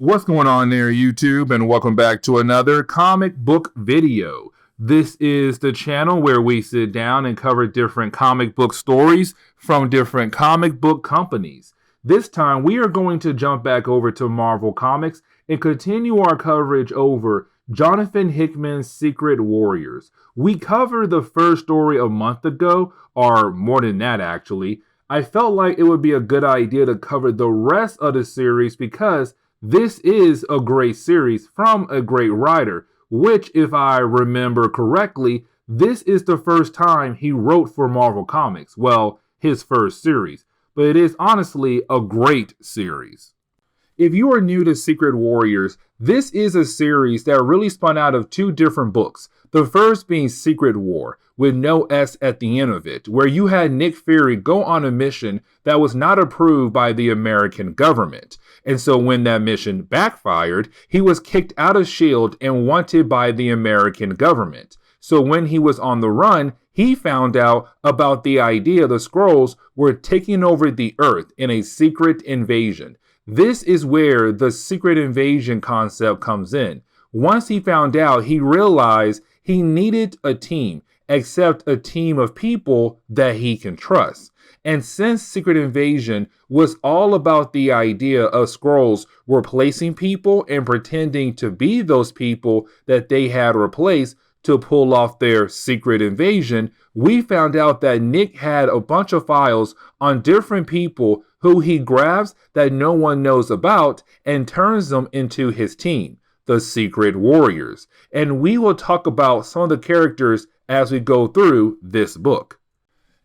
What's going on there, YouTube, and welcome back to another comic book video. This is the channel where we sit down and cover different comic book stories from different comic book companies. This time, we are going to jump back over to Marvel Comics and continue our coverage over Jonathan Hickman's Secret Warriors. We covered the first story a month ago, or more than that actually. I felt like it would be a good idea to cover the rest of the series because this is a great series from a great writer, which, if I remember correctly, this is the first time he wrote for Marvel Comics. Well, his first series. But it is honestly a great series. If you are new to Secret Warriors, this is a series that really spun out of two different books. The first being Secret War, with no S at the end of it, where you had Nick Fury go on a mission that was not approved by the American government. And so when that mission backfired, he was kicked out of S.H.I.E.L.D. and wanted by the American government. So when he was on the run, he found out about the idea the Skrulls were taking over the Earth in a secret invasion. This is where the secret invasion concept comes in. Once he found out, he realized he needed a team, except a team of people that he can trust. And since Secret Invasion was all about the idea of Skrulls replacing people and pretending to be those people that they had replaced to pull off their secret invasion, we found out that Nick had a bunch of files on different people who he grabs that no one knows about and turns them into his team, the Secret Warriors. And we will talk about some of the characters as we go through this book.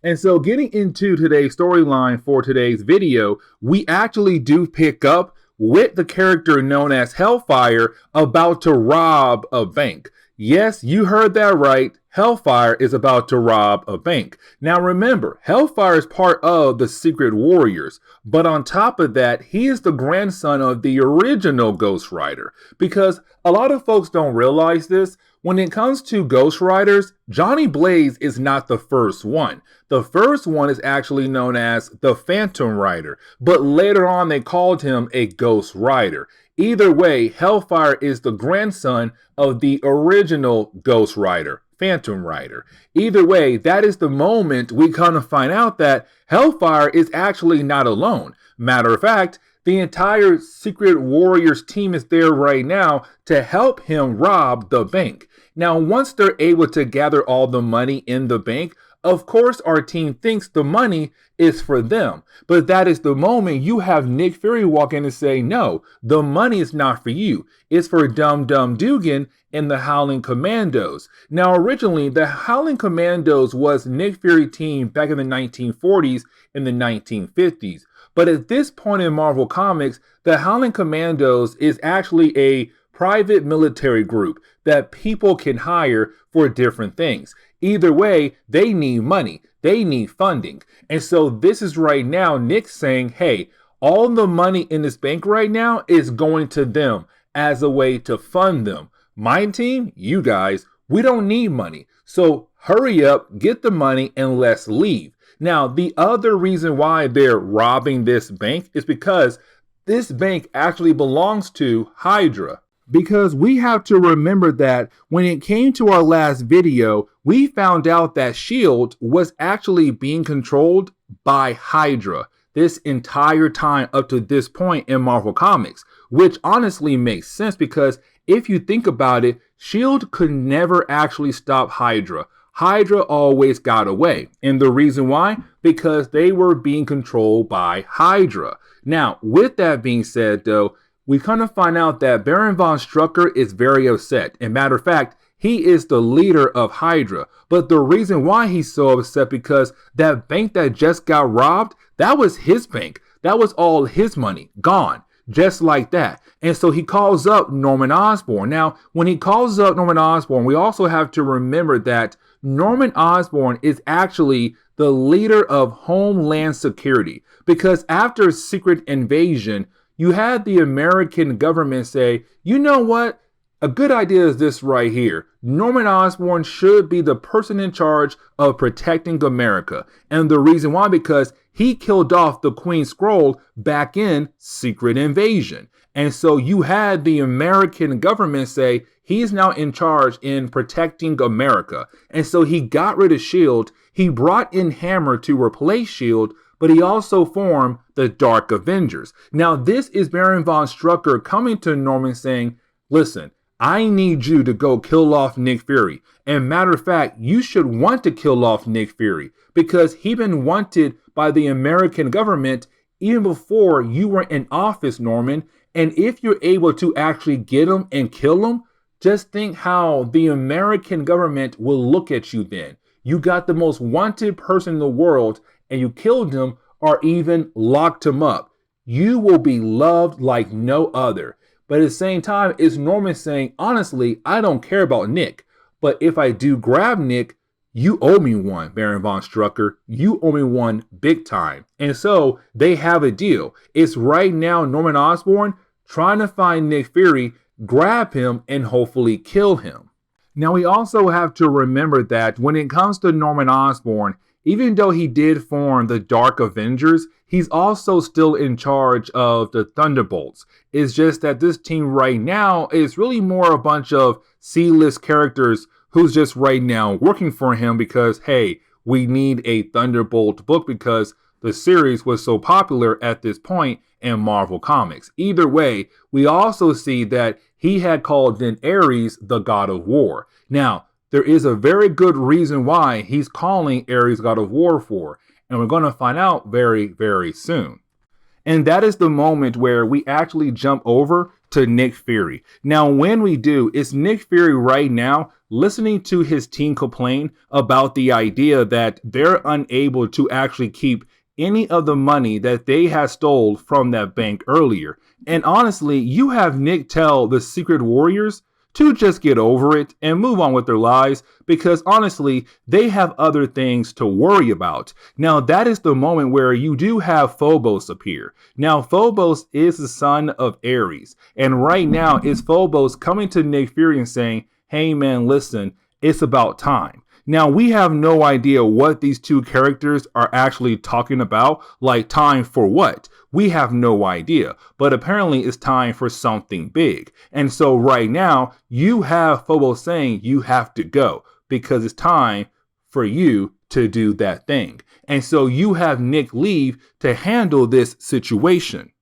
And so getting into today's storyline for today's video, we actually do pick up with the character known as Hellfire about to rob a bank. Yes, you heard that right. Hellfire is about to rob a bank. Now remember, Hellfire is part of the Secret Warriors, but on top of that, he is the grandson of the original Ghost Rider. Because a lot of folks don't realize this, when it comes to Ghost Riders, Johnny Blaze is not the first one. The first one is actually known as the Phantom Rider, but later on they called him a Ghost Rider. Either way, Hellfire is the grandson of the original Ghost Rider, Phantom Rider. Either way, that is the moment we kind of find out that Hellfire is actually not alone. Matter of fact, the entire Secret Warriors team is there right now to help him rob the bank. Now, once they're able to gather all the money in the bank, of course, our team thinks the money is for them. But that is the moment you have Nick Fury walk in and say, no, the money is not for you. It's for Dum Dum Dugan and the Howling Commandos. Now, originally, the Howling Commandos was Nick Fury team back in the 1940s and the 1950s. But at this point in Marvel Comics, the Howling Commandos is actually a private military group that people can hire for different things. Either way, they need money. They need funding. And so this is right now Nick saying, hey, all the money in this bank right now is going to them as a way to fund them. My team, you guys, we don't need money. So hurry up, get the money, and let's leave. Now, the other reason why they're robbing this bank is because this bank actually belongs to Hydra. Because we have to remember that when it came to our last video, we found out that S.H.I.E.L.D. was actually being controlled by Hydra this entire time up to this point in Marvel Comics, which honestly makes sense because if you think about it, S.H.I.E.L.D. could never actually stop Hydra. Hydra always got away. And the reason why? Because they were being controlled by Hydra. Now, with that being said, though, we kind of find out that Baron von Strucker is very upset. And matter of fact, he is the leader of Hydra. But the reason why he's so upset because that bank that just got robbed, that was his bank. That was all his money gone. Just like that. And so he calls up Norman Osborn. Now, when he calls up Norman Osborn, we also have to remember that Norman Osborn is actually the leader of Homeland Security. Because after Secret Invasion, you had the American government say, you know what? A good idea is this right here. Norman Osborn should be the person in charge of protecting America. And the reason why, because he killed off the Queen Skrull back in Secret Invasion. And so you had the American government say he's now in charge in protecting America. And so he got rid of S.H.I.E.L.D. He brought in Hammer to replace S.H.I.E.L.D., but he also formed the Dark Avengers. Now, this is Baron von Strucker coming to Norman saying, listen, I need you to go kill off Nick Fury. And matter of fact, you should want to kill off Nick Fury because he's been wanted by the American government even before you were in office, Norman. And if you're able to actually get him and kill him, just think how the American government will look at you then. You got the most wanted person in the world and you killed him or even locked him up. You will be loved like no other. But at the same time, it's Norman saying, honestly, I don't care about Nick. But if I do grab Nick, you owe me one, Baron von Strucker. You owe me one big time. And so they have a deal. It's right now Norman Osborn trying to find Nick Fury, grab him, and hopefully kill him. Now, we also have to remember that when it comes to Norman Osborn, even though he did form the Dark Avengers, he's also still in charge of the Thunderbolts. It's just that this team right now is really more a bunch of C-list characters who's just right now working for him because, hey, we need a Thunderbolt book because the series was so popular at this point in Marvel Comics. Either way, we also see that he had called in Ares the God of War. Now, there is a very good reason why he's calling Ares God of War for, and we're going to find out very, very soon. And that is the moment where we actually jump over to Nick Fury. Now, when we do, it's Nick Fury right now listening to his team complain about the idea that they're unable to actually keep any of the money that they had stole from that bank earlier. And honestly, you have Nick tell the Secret Warriors to just get over it and move on with their lives because honestly, they have other things to worry about. Now, that is the moment where you do have Phobos appear. Now, Phobos is the son of Ares. And right now, it's Phobos coming to Nick Fury and saying, hey man, listen, it's about time. Now, we have no idea what these two characters are actually talking about, like time for what? We have no idea, but apparently it's time for something big. And so right now, you have Phobos saying you have to go because it's time for you to do that thing. And so you have Nick leave to handle this situation.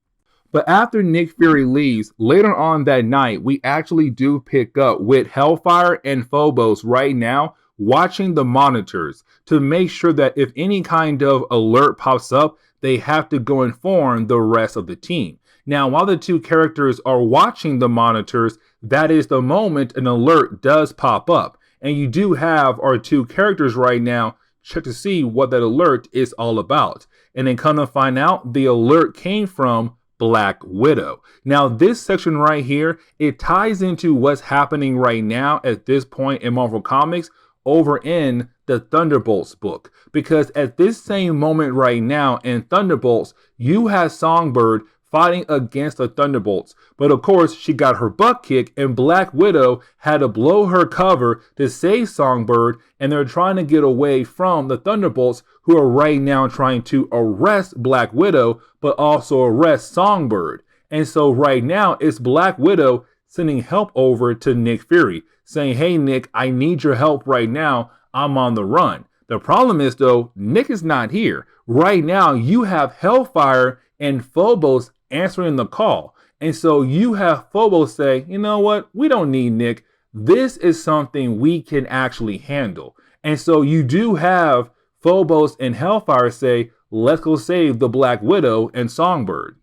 But after Nick Fury leaves, later on that night, we actually do pick up with Hellfire and Phobos right now watching the monitors to make sure that if any kind of alert pops up, they have to go inform the rest of the team. Now, while the two characters are watching the monitors, that is the moment an alert does pop up. And you do have our two characters right now check to see what that alert is all about. And then come to find out the alert came from Black Widow. Now, this section right here, it ties into what's happening right now at this point in Marvel Comics over in the Thunderbolts book. Because at this same moment right now in Thunderbolts, you have Songbird fighting against the Thunderbolts. But of course, she got her butt kicked and Black Widow had to blow her cover to save Songbird. And they're trying to get away from the Thunderbolts who are right now trying to arrest Black Widow, but also arrest Songbird. And so right now, it's Black Widow sending help over to Nick Fury, saying, hey, Nick, I need your help right now. I'm on the run. The problem is, though, Nick is not here. Right now, you have Hellfire and Phobos answering the call. And so you have Phobos say, you know what? We don't need Nick. This is something we can actually handle. And so you do have Phobos and Hellfire say, let's go save the Black Widow and Songbird.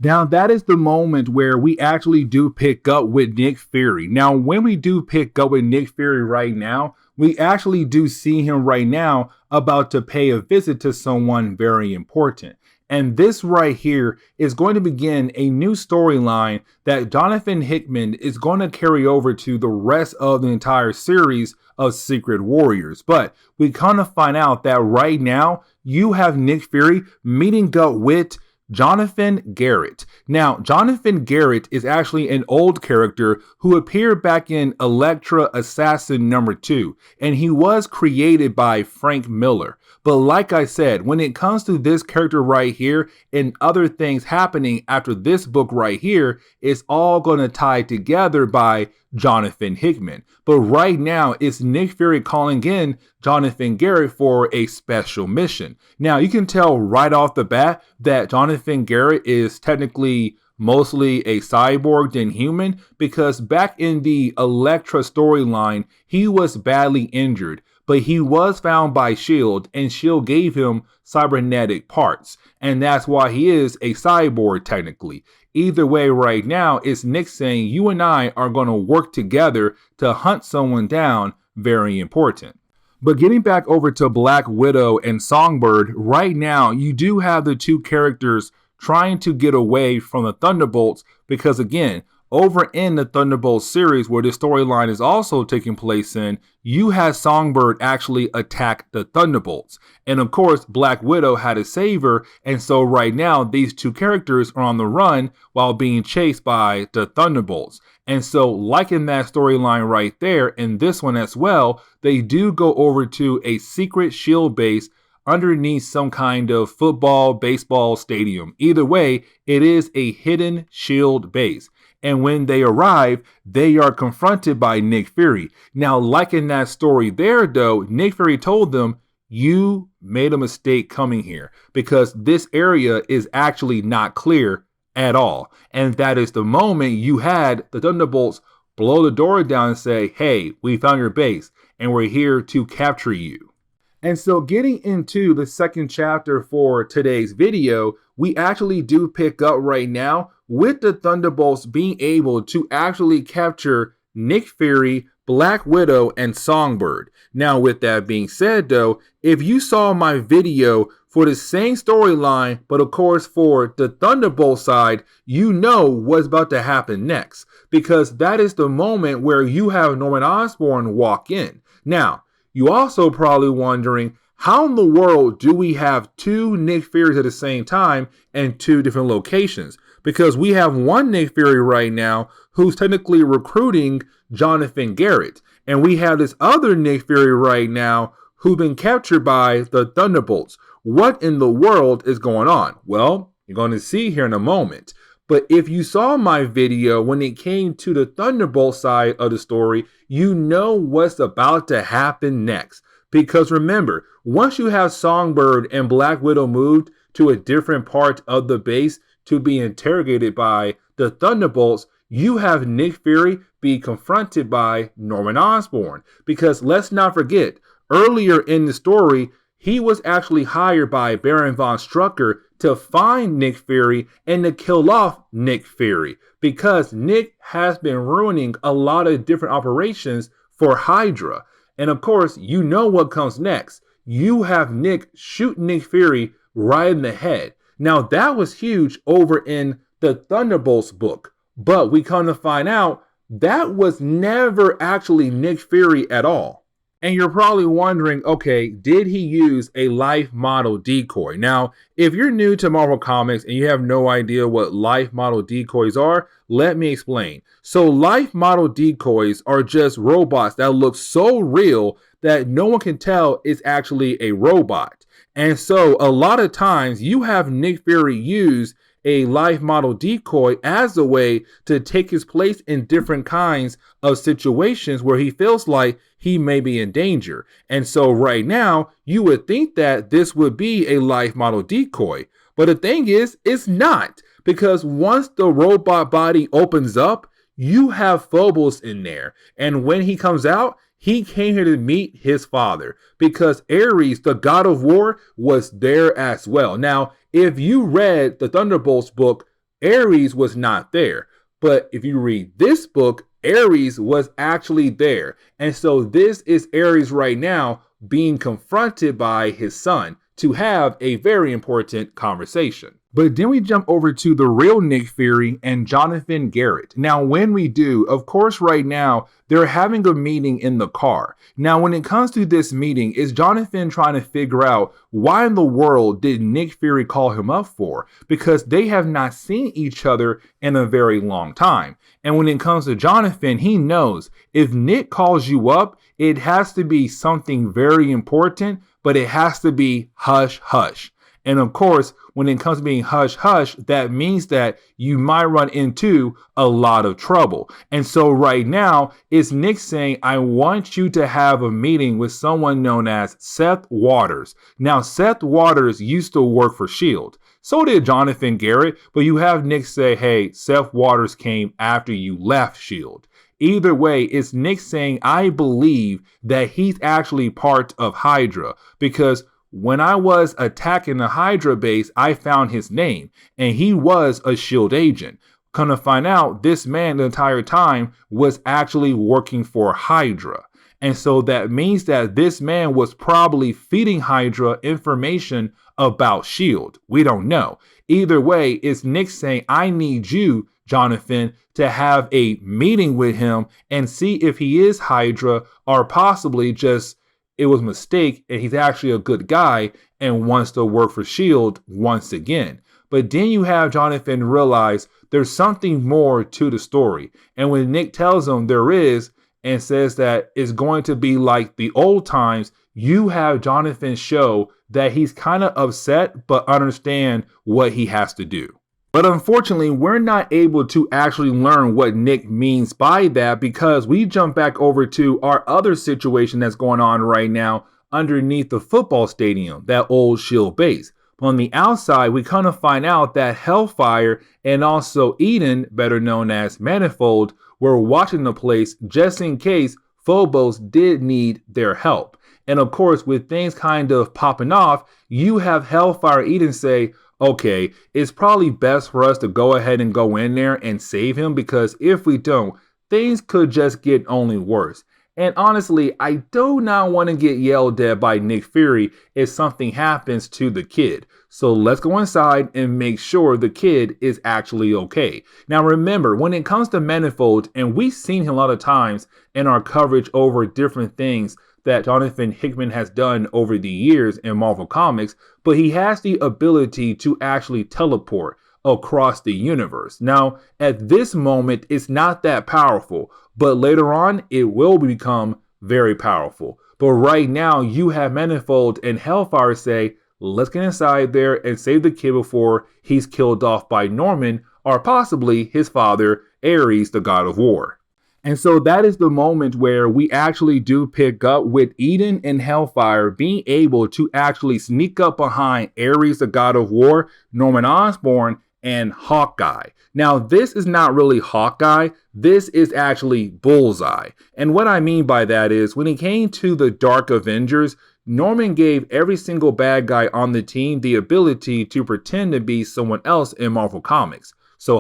Now, that is the moment where we actually do pick up with Nick Fury. Now, when we do pick up with Nick Fury right now, we actually do see him right now about to pay a visit to someone very important. And this right here is going to begin a new storyline that Jonathan Hickman is going to carry over to the rest of the entire series of Secret Warriors. But we kind of find out that right now you have Nick Fury meeting up with Jonathan Garrett. Now, Jonathan Garrett is actually an old character who appeared back in Elektra Assassin #2, and he was created by Frank Miller. But like I said, when it comes to this character right here and other things happening after this book right here, it's all going to tie together by Jonathan Hickman. But right now, it's Nick Fury calling in Jonathan Garrett for a special mission. Now, you can tell right off the bat that Jonathan Garrett is technically mostly a cyborg than human, because back in the Elektra storyline, he was badly injured, but he was found by S.H.I.E.L.D. and S.H.I.E.L.D. gave him cybernetic parts, and that's why he is a cyborg technically. Either way, right now, it's Nick saying you and I are going to work together to hunt someone down. Very important. But getting back over to Black Widow and Songbird, right now you do have the two characters trying to get away from the Thunderbolts, because again, over in the Thunderbolts series, where the storyline is also taking place in, you had Songbird actually attack the Thunderbolts. And of course, Black Widow had to save her, and so right now, these two characters are on the run while being chased by the Thunderbolts. And so, like in that storyline right there, in this one as well, they do go over to a secret S.H.I.E.L.D. base underneath some kind of football, baseball stadium. Either way, it is a hidden S.H.I.E.L.D. base. And when they arrive, they are confronted by Nick Fury. Now, like in that story there, though, Nick Fury told them, you made a mistake coming here, because this area is actually not clear at all. And that is the moment you had the Thunderbolts blow the door down and say, hey, we found your base and we're here to capture you. And so getting into the second chapter for today's video, we actually do pick up right now with the Thunderbolts being able to actually capture Nick Fury, Black Widow, and Songbird. Now, with that being said, though, if you saw my video for the same storyline, but of course for the Thunderbolt side, you know what's about to happen next, because that is the moment where you have Norman Osborn walk in. Now, you also probably wondering, how in the world do we have two Nick Furies at the same time and two different locations? Because we have one Nick Fury right now who's technically recruiting Jonathan Garrett, and we have this other Nick Fury right now who's been captured by the Thunderbolts. What in the world is going on? Well, you're going to see here in a moment. But if you saw my video when it came to the Thunderbolt side of the story, you know what's about to happen next. Because remember, once you have Songbird and Black Widow moved to a different part of the base to be interrogated by the Thunderbolts, you have Nick Fury be confronted by Norman Osborn. Because let's not forget, earlier in the story, he was actually hired by Baron von Strucker to find Nick Fury and to kill off Nick Fury, because Nick has been ruining a lot of different operations for Hydra. And of course, you know what comes next. You have Nick shoot Nick Fury right in the head. Now, that was huge over in the Thunderbolts book, but we come to find out that was never actually Nick Fury at all. And you're probably wondering, okay, did he use a life model decoy? Now, if you're new to Marvel Comics and you have no idea what life model decoys are, let me explain. So life model decoys are just robots that look so real that no one can tell it's actually a robot. And so a lot of times you have Nick Fury use a life model decoy as a way to take his place in different kinds of situations where he feels like he may be in danger. And so right now, you would think that this would be a life model decoy. But the thing is, it's not. Because once the robot body opens up, you have Phobos in there. And when he comes out, he came here to meet his father. Because Ares, the god of war, was there as well. Now, if you read the Thunderbolts book, Ares was not there. But if you read this book, Ares was actually there. And so this is Ares right now being confronted by his son to have a very important conversation. But then we jump over to the real Nick Fury and Jonathan Garrett. Now, when we do, of course, right now, they're having a meeting in the car. Now, when it comes to this meeting, is Jonathan trying to figure out why in the world did Nick Fury call him up for? Because they have not seen each other in a very long time. And when it comes to Jonathan, he knows if Nick calls you up, it has to be something very important, but it has to be hush hush. And of course, when it comes to being hush hush, that means that you might run into a lot of trouble. And so right now, it's Nick saying, I want you to have a meeting with someone known as Seth Waters. Now, Seth Waters used to work for S.H.I.E.L.D. So did Jonathan Garrett, but you have Nick say, hey, Seth Waters came after you left S.H.I.E.L.D. Either way, it's Nick saying, I believe that he's actually part of Hydra, because when I was attacking the Hydra base, I found his name, and he was a S.H.I.E.L.D. agent. Come to find out, this man the entire time was actually working for Hydra. And so that means that this man was probably feeding Hydra information about S.H.I.E.L.D. We don't know. Either way, it's Nick saying, I need you, Jonathan, to have a meeting with him and see if he is Hydra or possibly just it was a mistake and he's actually a good guy and wants to work for S.H.I.E.L.D. once again. But then you have Jonathan realize there's something more to the story. And when Nick tells him there is and says that it's going to be like the old times, you have Jonathan show that he's kind of upset but understand what he has to do. But unfortunately, we're not able to actually learn what Nick means by that because we jump back over to our other situation that's going on right now underneath the football stadium, that old S.H.I.E.L.D. base. But on the outside, we kind of find out that Hellfire and also Eden, better known as Manifold, were watching the place just in case Phobos did need their help. And of course, with things kind of popping off, you have Hellfire Eden say, okay, it's probably best for us to go ahead and go in there and save him because if we don't, things could just get only worse. And honestly, I do not want to get yelled at by Nick Fury if something happens to the kid. So let's go inside and make sure the kid is actually okay. Now remember, when it comes to Manifold, and we've seen him a lot of times in our coverage over different things that Jonathan Hickman has done over the years in Marvel Comics, but he has the ability to actually teleport across the universe. Now, at this moment, it's not that powerful, but later on, it will become very powerful. But right now, you have Manifold and Hellfire say, let's get inside there and save the kid before he's killed off by Norman or possibly his father, Ares, the god of war. And so that is the moment where we actually do pick up with Eden and Hellfire being able to actually sneak up behind Ares, the god of war, Norman Osborn, and Hawkeye. Now, this is not really Hawkeye. This is actually Bullseye. And what I mean by that is when it came to the Dark Avengers, Norman gave every single bad guy on the team the ability to pretend to be someone else in Marvel Comics. So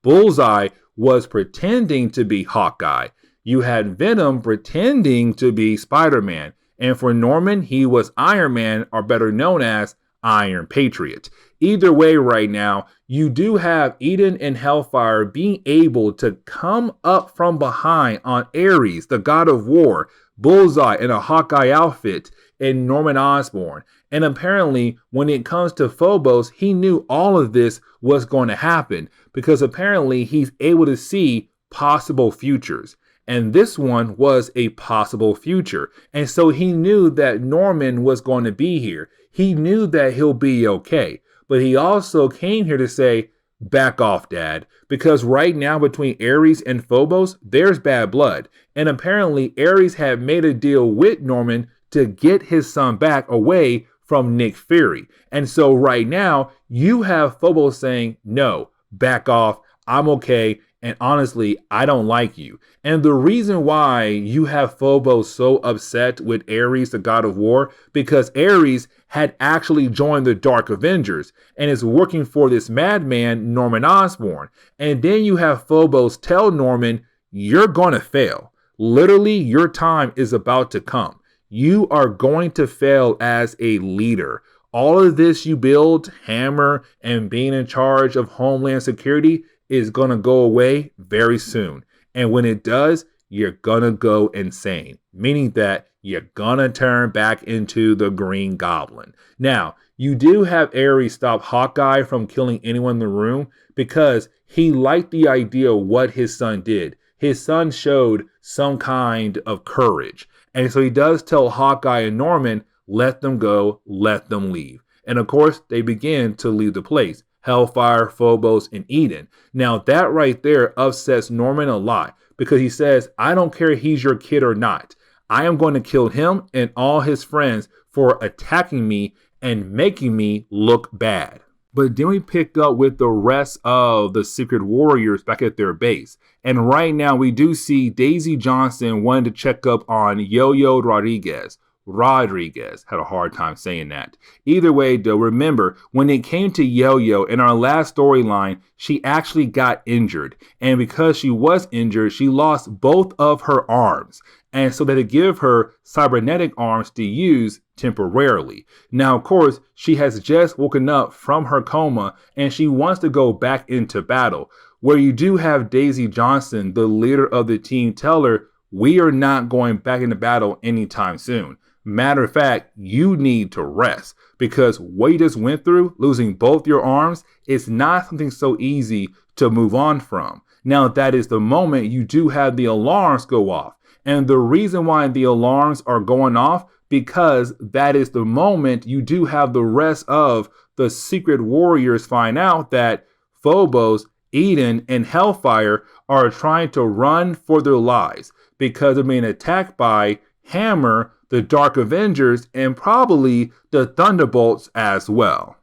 Bullseye was pretending to be Hawkeye. You had Venom pretending to be Spider-Man. And for Norman, he was Iron Man, or better known as Iron Patriot. Either way right now, you do have Eden and Hellfire being able to come up from behind on Ares, the god of war, Bullseye in a Hawkeye outfit, and Norman Osborn. And apparently, when it comes to Phobos, he knew all of this was going to happen because apparently he's able to see possible futures. And this one was a possible future. And so he knew that Norman was going to be here. He knew that he'll be okay. But he also came here to say, back off, Dad. Because right now between Ares and Phobos, there's bad blood. And apparently Ares had made a deal with Norman to get his son back away from Nick Fury. And so right now, you have Phobos saying, no, back off, I'm okay, and honestly, I don't like you. And the reason why you have Phobos so upset with Ares, the god of war, because Ares had actually joined the Dark Avengers and is working for this madman, Norman Osborn. And then you have Phobos tell Norman, you're gonna fail. Literally, your time is about to come. You are going to fail as a leader. All of this you build, Hammer, and being in charge of Homeland Security is going to go away very soon. And when it does, you're going to go insane. Meaning that you're going to turn back into the Green Goblin. Now, you do have Ares stop Hawkeye from killing anyone in the room because he liked the idea of what his son did. His son showed some kind of courage. And so he does tell Hawkeye and Norman, let them go, let them leave. And of course, they begin to leave the place. Hellfire, Phobos, and Eden. Now that right there upsets Norman a lot because he says, I don't care if he's your kid or not. I am going to kill him and all his friends for attacking me and making me look bad. But then we pick up with the rest of the Secret Warriors back at their base. And right now we do see Daisy Johnson wanting to check up on Yo-Yo Rodriguez. Had a hard time saying that. Either way, though, remember, when it came to Yo-Yo in our last storyline, she actually got injured. And because she was injured, she lost both of her arms. And so they give her cybernetic arms to use temporarily. Now, of course, she has just woken up from her coma and she wants to go back into battle. Where you do have Daisy Johnson, the leader of the team, tell her, we are not going back into battle anytime soon. Matter of fact, you need to rest because what you just went through, losing both your arms, is not something so easy to move on from. Now, that is the moment you do have the alarms go off. And the reason why the alarms are going off, because that is the moment you do have the rest of the Secret Warriors find out that Phobos, Eden, and Hellfire are trying to run for their lives because they're being attacked by Hammer, the Dark Avengers, and probably the Thunderbolts as well.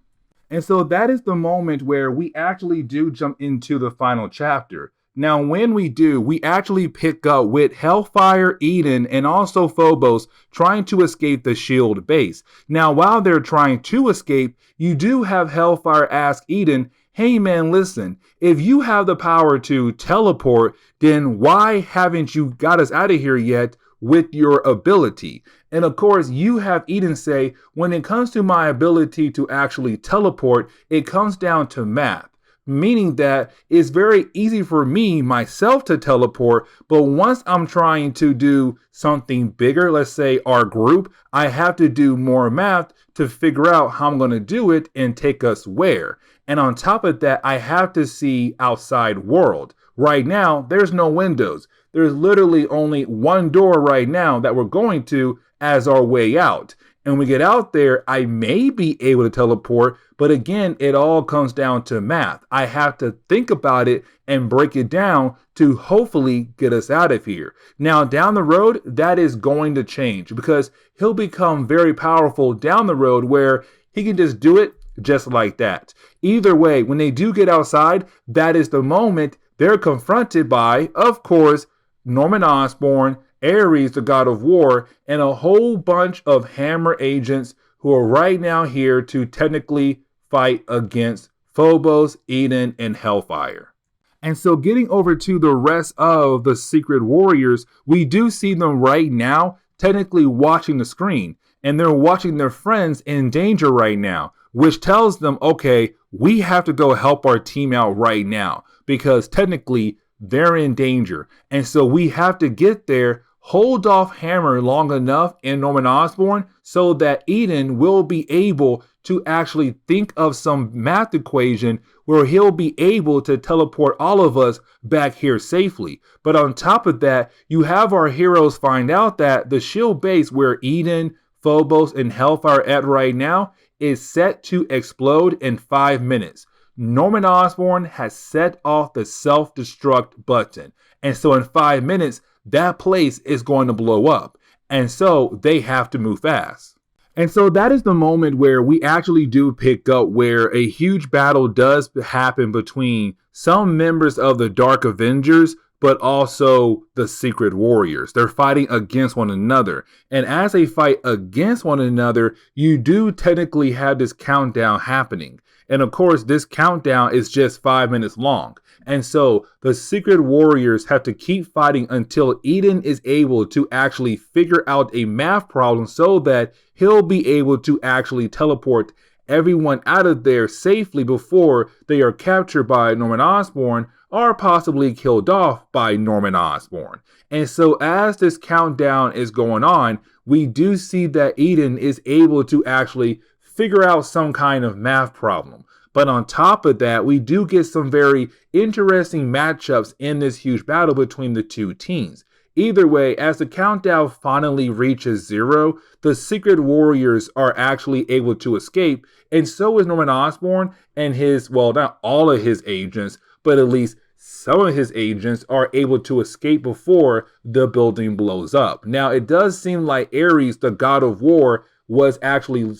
And so that is the moment where we actually do jump into the final chapter. Now, when we do, we actually pick up with Hellfire, Eden, and also Phobos trying to escape the S.H.I.E.L.D. base. Now, while they're trying to escape, you do have Hellfire ask Eden, hey man, listen, if you have the power to teleport, then why haven't you got us out of here yet with your ability? And of course, you have Eden say, when it comes to my ability to actually teleport, it comes down to math. Meaning that it's very easy for me, myself, to teleport, but once I'm trying to do something bigger, let's say our group, I have to do more math to figure out how I'm going to do it and take us where. And on top of that, I have to see outside world. Right now, there's no windows. There's literally only one door right now that we're going to as our way out. And when we get out there, I may be able to teleport, but again, it all comes down to math. I have to think about it and break it down to hopefully get us out of here. Now, down the road, that is going to change because he'll become very powerful down the road where he can just do it just like that. Either way, when they do get outside, that is the moment they're confronted by, of course, Norman Osborn, Ares, the god of war, and a whole bunch of Hammer agents who are right now here to technically fight against Phobos, Eden, and Hellfire. And so getting over to the rest of the Secret Warriors, we do see them right now technically watching the screen. And they're watching their friends in danger right now, which tells them, okay, we have to go help our team out right now because technically they're in danger. And so we have to get there, hold off Hammer long enough in Norman Osborn so that Eden will be able to actually think of some math equation where he'll be able to teleport all of us back here safely. But on top of that, you have our heroes find out that the S.H.I.E.L.D. base where Eden, Phobos, and Hellfire are at right now is set to explode in 5 minutes. Norman Osborn has set off the self-destruct button. And so in 5 minutes, that place is going to blow up. And so they have to move fast. And so that is the moment where we actually do pick up where a huge battle does happen between some members of the Dark Avengers, but also the Secret Warriors. They're fighting against one another. And as they fight against one another, you do technically have this countdown happening. And of course, this countdown is just 5 minutes long. And so the Secret Warriors have to keep fighting until Eden is able to actually figure out a math problem so that he'll be able to actually teleport everyone out of there safely before they are captured by Norman Osborn or possibly killed off by Norman Osborn. And so as this countdown is going on, we do see that Eden is able to actually figure out some kind of math problem. But on top of that, we do get some very interesting matchups in this huge battle between the two teams. Either way, as the countdown finally reaches 0, the Secret Warriors are actually able to escape, and so is Norman Osborn and his, well, not all of his agents, but at least some of his agents are able to escape before the building blows up. Now, it does seem like Ares, the god of war, was actually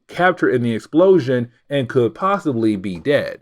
captured in the explosion and could possibly be dead.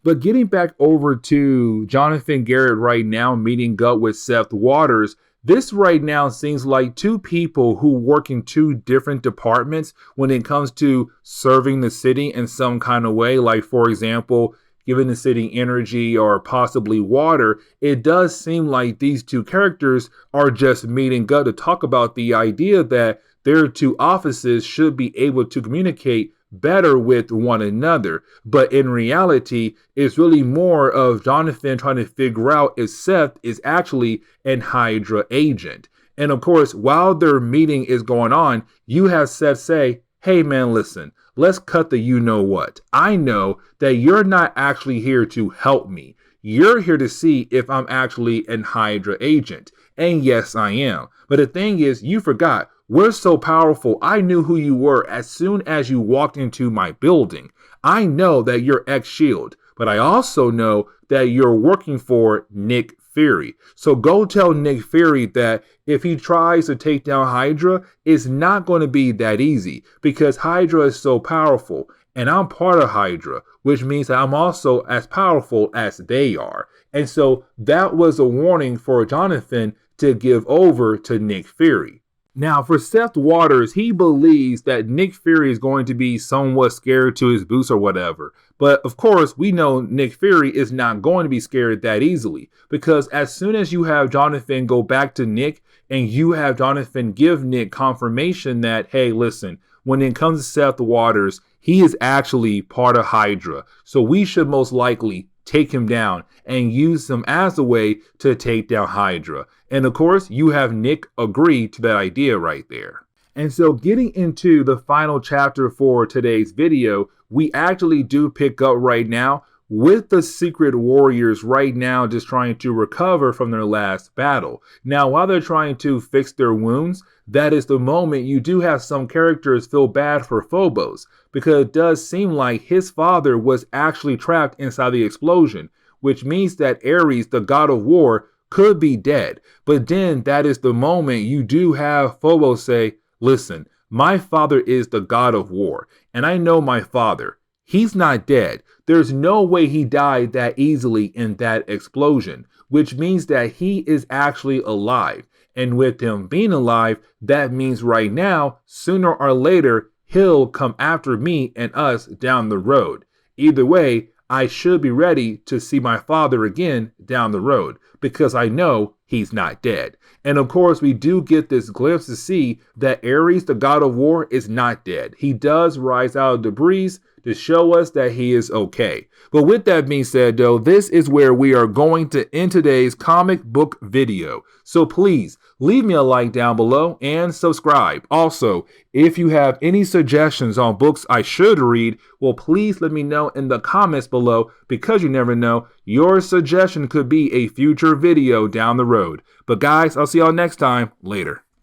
But getting back over to Jonathan Garrett right now, meeting up with Seth Waters, this right now seems like two people who work in two different departments when it comes to serving the city in some kind of way. Like, for example, giving the city energy or possibly water. It does seem like these two characters are just meeting up to talk about the idea that their two offices should be able to communicate better with one another. But in reality, it's really more of Jonathan trying to figure out if Seth is actually an Hydra agent. And of course, while their meeting is going on, you have Seth say, hey man, listen, let's cut the you-know-what. I know that you're not actually here to help me. You're here to see if I'm actually an Hydra agent. And yes, I am. But the thing is, you forgot, we're so powerful, I knew who you were as soon as you walked into my building. I know that you're ex-SHIELD, but I also know that you're working for Nick Fury. So go tell Nick Fury that if he tries to take down Hydra, it's not going to be that easy because Hydra is so powerful and I'm part of Hydra, which means that I'm also as powerful as they are. And so that was a warning for Jonathan to give over to Nick Fury. Now, for Seth Waters, he believes that Nick Fury is going to be somewhat scared to his boots or whatever. But of course, we know Nick Fury is not going to be scared that easily. Because as soon as you have Jonathan go back to Nick and you have Jonathan give Nick confirmation that, hey, listen, when it comes to Seth Waters, he is actually part of Hydra. So we should most likely take him down and use him as a way to take down Hydra. And of course, you have Nick agree to that idea right there. And so getting into the final chapter for today's video, we actually do pick up right now with the Secret Warriors right now just trying to recover from their last battle. Now, while they're trying to fix their wounds, that is the moment you do have some characters feel bad for Phobos, because it does seem like his father was actually trapped inside the explosion, which means that Ares, the god of war, could be dead. But then that is the moment you do have Phobos say, listen, my father is the god of war, and I know my father. He's not dead. There's no way he died that easily in that explosion, which means that he is actually alive. And with him being alive, that means right now, sooner or later, he'll come after me and us down the road. Either way, I should be ready to see my father again down the road because I know he's not dead. And of course, we do get this glimpse to see that Ares, the god of war, is not dead. He does rise out of debris to show us that he is okay. But with that being said, though, this is where we are going to end today's comic book video. So please leave me a like down below and subscribe. Also, if you have any suggestions on books I should read, well, please let me know in the comments below because you never know, your suggestion could be a future video down the road. But guys, I'll see y'all next time. Later.